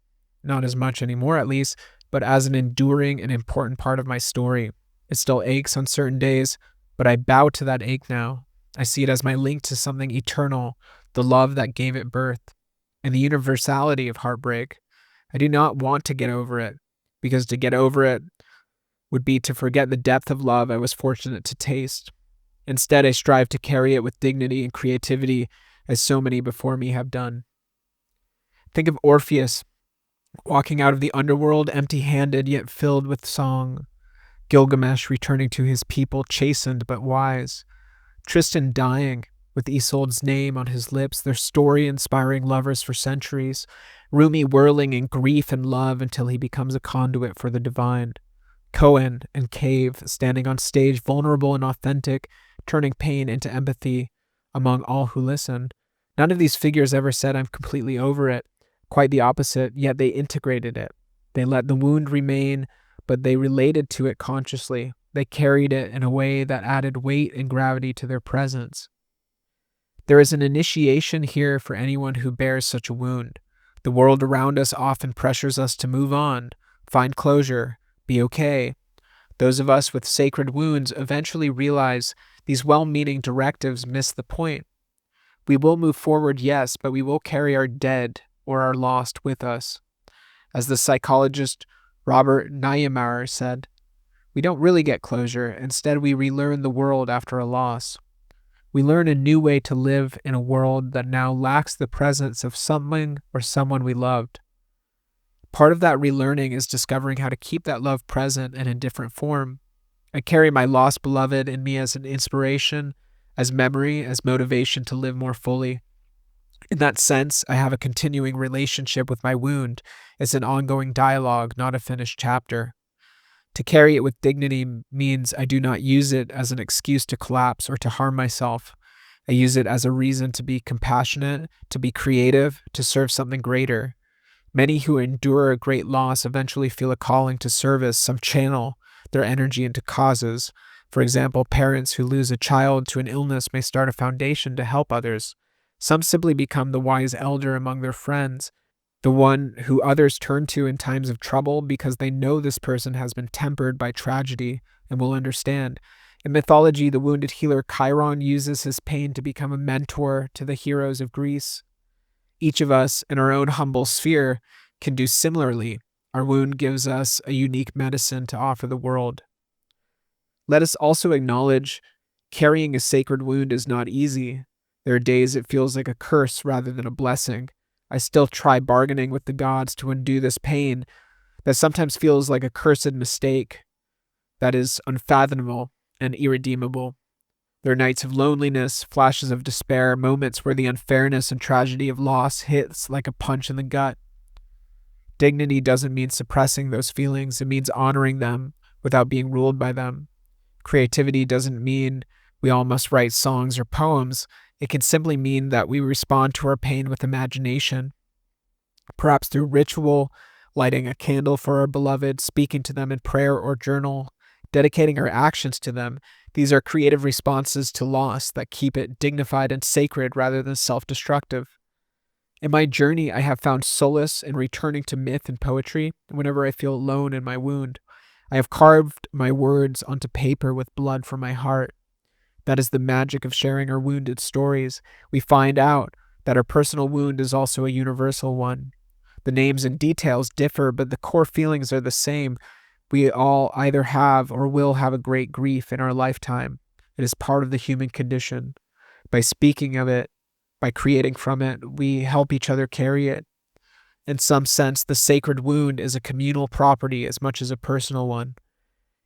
A: not as much anymore at least, but as an enduring and important part of my story. It still aches on certain days, but I bow to that ache now. I see it as my link to something eternal, the love that gave it birth, and the universality of heartbreak. I do not want to get over it, because to get over it would be to forget the depth of love I was fortunate to taste. Instead, I strive to carry it with dignity and creativity, as so many before me have done. Think of Orpheus, walking out of the underworld empty-handed yet filled with song. Gilgamesh returning to his people chastened but wise. Tristan dying with Isolde's name on his lips, their story inspiring lovers for centuries. Rumi whirling in grief and love until he becomes a conduit for the divine. Cohen and Cave standing on stage vulnerable and authentic, turning pain into empathy among all who listen. None of these figures ever said I'm completely over it. Quite the opposite, yet they integrated it. They let the wound remain, but they related to it consciously. They carried it in a way that added weight and gravity to their presence. There is an initiation here for anyone who bears such a wound. The world around us often pressures us to move on, find closure, be okay. Those of us with sacred wounds eventually realize these well-meaning directives miss the point. We will move forward, yes, but we will carry our dead or our lost with us. As the psychologist Robert Niemeyer said, we don't really get closure. Instead, we relearn the world after a loss. We learn a new way to live in a world that now lacks the presence of something or someone we loved. Part of that relearning is discovering how to keep that love present and in different form. I carry my lost beloved in me as an inspiration, as memory, as motivation to live more fully. In that sense, I have a continuing relationship with my wound. It's an ongoing dialogue, not a finished chapter. To carry it with dignity means I do not use it as an excuse to collapse or to harm myself. I use it as a reason to be compassionate, to be creative, to serve something greater. Many who endure a great loss eventually feel a calling to service, some channel their energy into causes. For example, parents who lose a child to an illness may start a foundation to help others. Some simply become the wise elder among their friends, the one who others turn to in times of trouble because they know this person has been tempered by tragedy and will understand. In mythology, the wounded healer Chiron uses his pain to become a mentor to the heroes of Greece. Each of us, in our own humble sphere, can do similarly. Our wound gives us a unique medicine to offer the world. Let us also acknowledge carrying a sacred wound is not easy. There are days it feels like a curse rather than a blessing. I still try bargaining with the gods to undo this pain that sometimes feels like a cursed mistake that is unfathomable and irredeemable. There are nights of loneliness, flashes of despair, moments where the unfairness and tragedy of loss hits like a punch in the gut. Dignity doesn't mean suppressing those feelings, it means honoring them without being ruled by them. Creativity doesn't mean we all must write songs or poems. It can simply mean that we respond to our pain with imagination, perhaps through ritual, lighting a candle for our beloved, speaking to them in prayer or journal, dedicating our actions to them. These are creative responses to loss that keep it dignified and sacred rather than self-destructive. In my journey, I have found solace in returning to myth and poetry whenever I feel alone in my wound. I have carved my words onto paper with blood from my heart. That is the magic of sharing our wounded stories. We find out that our personal wound is also a universal one. The names and details differ, but the core feelings are the same. We all either have or will have a great grief in our lifetime. It is part of the human condition. By speaking of it, by creating from it, we help each other carry it. In some sense, the sacred wound is a communal property as much as a personal one.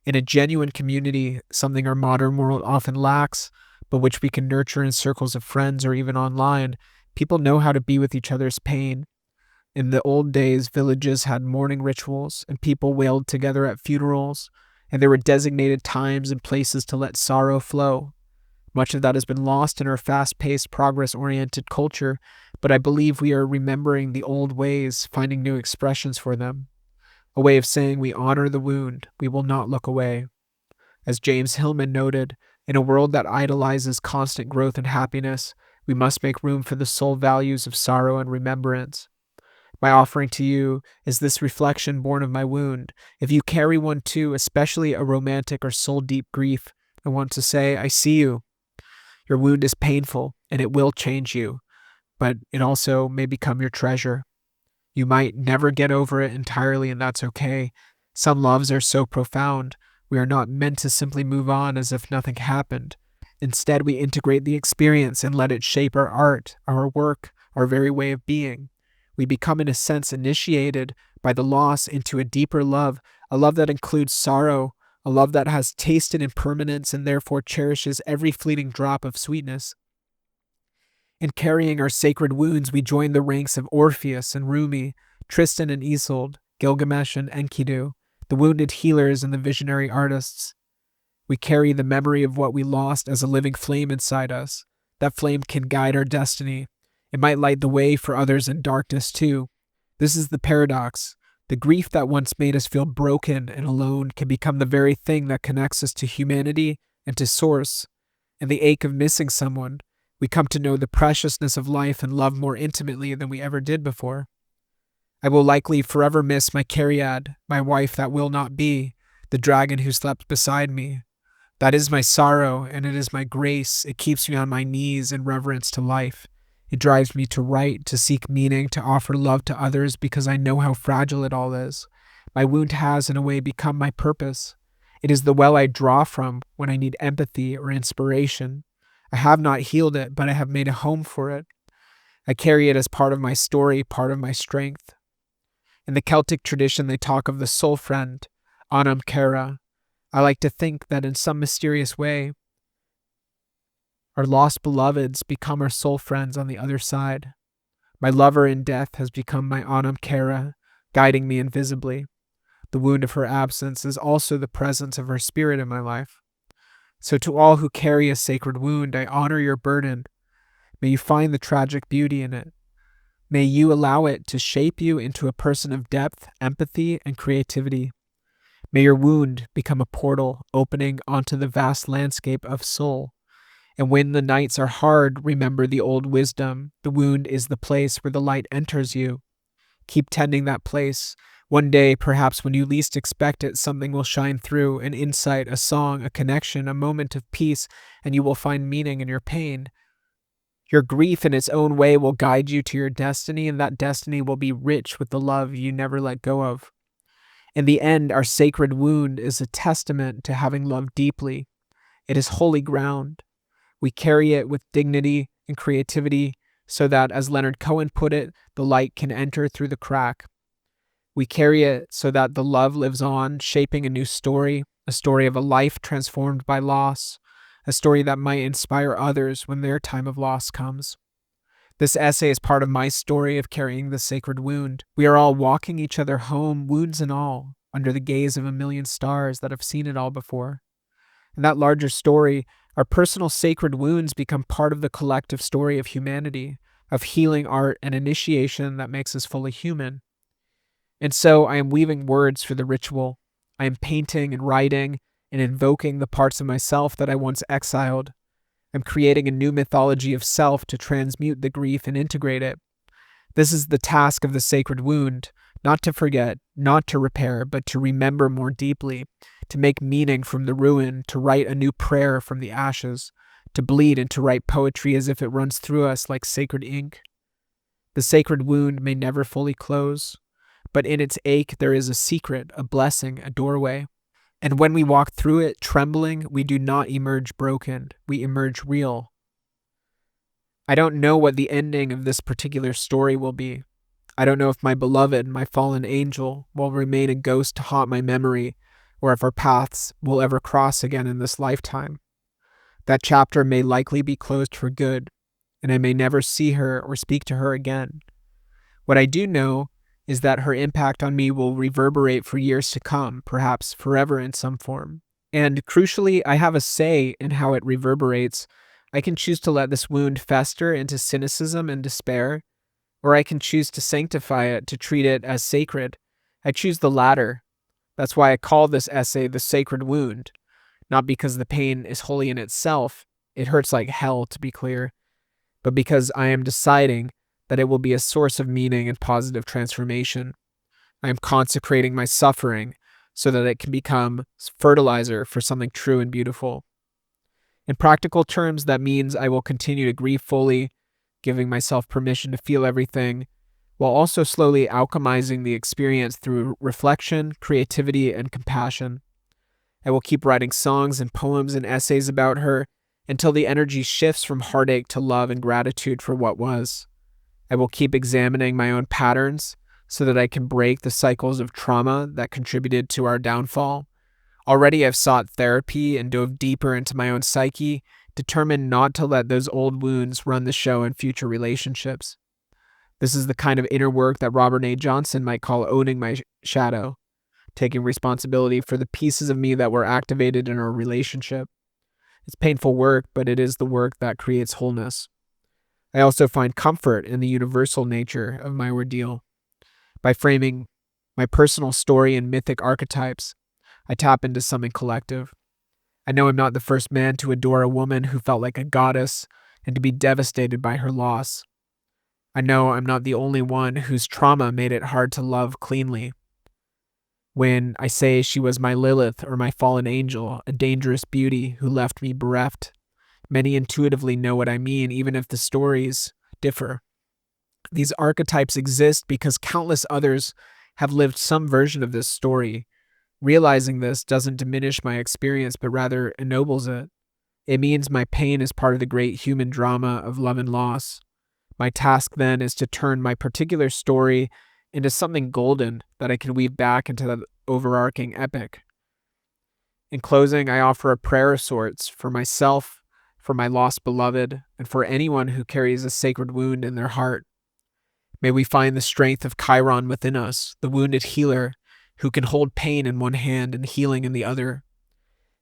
A: In a genuine community, something our modern world often lacks, but which we can nurture in circles of friends or even online, people know how to be with each other's pain. In the old days, villages had mourning rituals, and people wailed together at funerals, and there were designated times and places to let sorrow flow. Much of that has been lost in our fast-paced, progress-oriented culture, but I believe we are remembering the old ways, finding new expressions for them. A way of saying we honor the wound, we will not look away. As James Hillman noted, in a world that idolizes constant growth and happiness, we must make room for the soul values of sorrow and remembrance. My offering to you is this reflection born of my wound. If you carry one too, especially a romantic or soul-deep grief, I want to say, I see you. Your wound is painful, and it will change you, but it also may become your treasure. You might never get over it entirely, and that's okay. Some loves are so profound, we are not meant to simply move on as if nothing happened. Instead, we integrate the experience and let it shape our art, our work, our very way of being. We become, in a sense, initiated by the loss into a deeper love, a love that includes sorrow, a love that has tasted impermanence and therefore cherishes every fleeting drop of sweetness. In carrying our sacred wounds, we join the ranks of Orpheus and Rumi, Tristan and Isolde, Gilgamesh and Enkidu, the wounded healers and the visionary artists. We carry the memory of what we lost as a living flame inside us. That flame can guide our destiny. It might light the way for others in darkness too. This is the paradox. The grief that once made us feel broken and alone can become the very thing that connects us to humanity and to Source. In the ache of missing someone, we come to know the preciousness of life and love more intimately than we ever did before. I will likely forever miss my Cariad, my wife that will not be, the dragon who slept beside me. That is my sorrow, and it is my grace. It keeps me on my knees in reverence to life. It drives me to write, to seek meaning, to offer love to others because I know how fragile it all is. My wound has, in a way, become my purpose. It is the well I draw from when I need empathy or inspiration. I have not healed it, but I have made a home for it. I carry it as part of my story, part of my strength. In the Celtic tradition, they talk of the soul friend, Anam Cara. I like to think that in some mysterious way, our lost beloveds become our soul friends on the other side. My lover in death has become my Anam Cara, guiding me invisibly. The wound of her absence is also the presence of her spirit in my life. So to all who carry a sacred wound, I honor your burden. May you find the tragic beauty in it. May you allow it to shape you into a person of depth, empathy, and creativity. May your wound become a portal opening onto the vast landscape of soul. And when the nights are hard, remember the old wisdom. The wound is the place where the light enters you. Keep tending that place. One day, perhaps when you least expect it, something will shine through, an insight, a song, a connection, a moment of peace, and you will find meaning in your pain. Your grief in its own way will guide you to your destiny, and that destiny will be rich with the love you never let go of. In the end, our sacred wound is a testament to having loved deeply. It is holy ground. We carry it with dignity and creativity so that, as Leonard Cohen put it, the light can enter through the crack. We carry it so that the love lives on, shaping a new story, a story of a life transformed by loss, a story that might inspire others when their time of loss comes. This essay is part of my story of carrying the sacred wound. We are all walking each other home, wounds and all, under the gaze of a million stars that have seen it all before. In that larger story, our personal sacred wounds become part of the collective story of humanity, of healing art and initiation that makes us fully human. And so I am weaving words for the ritual. I am painting and writing and invoking the parts of myself that I once exiled. I'm creating a new mythology of self to transmute the grief and integrate it. This is the task of the sacred wound, not to forget, not to repair, but to remember more deeply, to make meaning from the ruin, to write a new prayer from the ashes, to bleed and to write poetry as if it runs through us like sacred ink. The sacred wound may never fully close, but in its ache there is a secret, a blessing, a doorway. And when we walk through it trembling, we do not emerge broken, we emerge real. I don't know what the ending of this particular story will be. I don't know if my beloved, my fallen angel, will remain a ghost to haunt my memory, or if our paths will ever cross again in this lifetime. That chapter may likely be closed for good, and I may never see her or speak to her again. What I do know is that her impact on me will reverberate for years to come, perhaps forever in some form. And crucially, I have a say in how it reverberates. I can choose to let this wound fester into cynicism and despair, or I can choose to sanctify it, to treat it as sacred. I choose the latter. That's why I call this essay The Sacred Wound, not because the pain is holy in itself, it hurts like hell to be clear, but because I am deciding that it will be a source of meaning and positive transformation. I am consecrating my suffering so that it can become fertilizer for something true and beautiful. In practical terms, that means I will continue to grieve fully, giving myself permission to feel everything, while also slowly alchemizing the experience through reflection, creativity, and compassion. I will keep writing songs and poems and essays about her until the energy shifts from heartache to love and gratitude for what was. I will keep examining my own patterns so that I can break the cycles of trauma that contributed to our downfall. Already I've sought therapy and dove deeper into my own psyche, determined not to let those old wounds run the show in future relationships. This is the kind of inner work that Robert A. Johnson might call owning my shadow, taking responsibility for the pieces of me that were activated in our relationship. It's painful work, but it is the work that creates wholeness. I also find comfort in the universal nature of my ordeal. By framing my personal story in mythic archetypes, I tap into something collective. I know I'm not the first man to adore a woman who felt like a goddess and to be devastated by her loss. I know I'm not the only one whose trauma made it hard to love cleanly. When I say she was my Lilith or my fallen angel, a dangerous beauty who left me bereft, many intuitively know what I mean, even if the stories differ. These archetypes exist because countless others have lived some version of this story. Realizing this doesn't diminish my experience, but rather ennobles it. It means my pain is part of the great human drama of love and loss. My task then is to turn my particular story into something golden that I can weave back into the overarching epic. In closing, I offer a prayer of sorts for myself, for my lost beloved, and for anyone who carries a sacred wound in their heart. May we find the strength of Chiron within us, the wounded healer who can hold pain in one hand and healing in the other.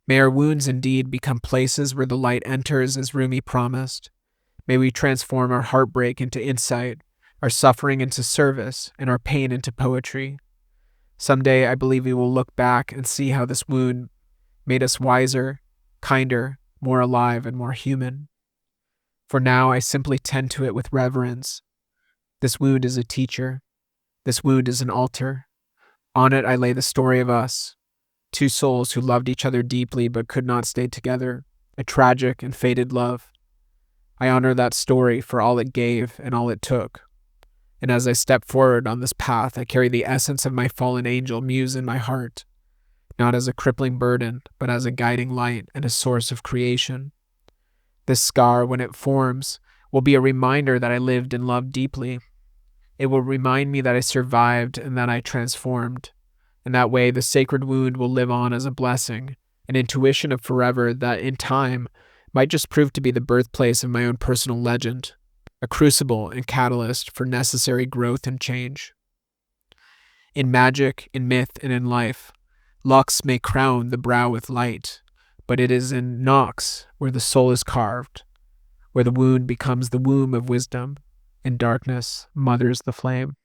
A: May our wounds indeed become places where the light enters as Rumi promised. May we transform our heartbreak into insight, our suffering into service, and our pain into poetry. Someday I believe we will look back and see how this wound made us wiser, kinder, more alive, and more human. For now, I simply tend to it with reverence. This wound is a teacher. This wound is an altar. On it I lay the story of us, two souls who loved each other deeply but could not stay together, a tragic and fated love. I honor that story for all it gave and all it took. And as I step forward on this path, I carry the essence of my fallen angel muse in my heart, not as a crippling burden, but as a guiding light and a source of creation. This scar, when it forms, will be a reminder that I lived and loved deeply. It will remind me that I survived and that I transformed. In that way, the sacred wound will live on as a blessing, an intuition of forever that, in time, might just prove to be the birthplace of my own personal legend, a crucible and catalyst for necessary growth and change. In magic, in myth, and in life, Lux may crown the brow with light, but it is in Nox where the soul is carved, where the wound becomes the womb of wisdom, and darkness mothers the flame.